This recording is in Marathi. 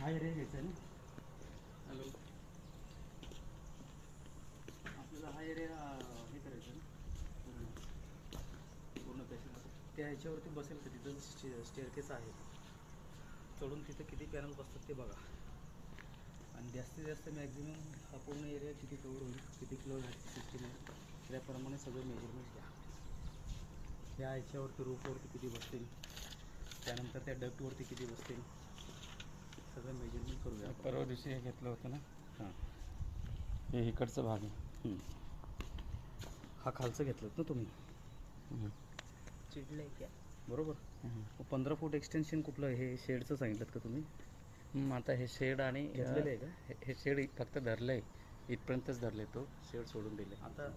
हा एरिया घ्यायचा आहे ना. हॅलो. आपल्याला हा एरिया हे करायचं ना पूर्ण पॅसेज. त्या ह्याच्यावरती बसेल का तिथं स्टेअरकेस आहे, चढून तिथं किती पॅनल बसतात ते बघा. आणि जास्तीत जास्त मॅक्झिमम हा पूर्ण एरिया किती कवर होईल, किती किलो वॅटची सिस्टीम आहे त्याप्रमाणे सगळं मेजरमेंट घ्या. त्या ह्याच्यावरती रूफवरती किती बसतील, त्यानंतर त्या डक्टवरती किती बसतील, सगळं मेजरमेंट करूया. परवा दिवशी हे घेतलं होतं ना, हां हे इकडचं भाग आहे. हा खालचं घेतलं ना तुम्ही, चिडलं आहे क्या बरोबर. 15 फूट एक्सटेन्शन कुठलं, हे शेडचं सांगितलं का तुम्ही? आता हे शेड आणि घेतलेलं आहे का? हे शेड फक्त धरलं आहे, इथपर्यंतच धरले, तो शेड सोडून दिले. आता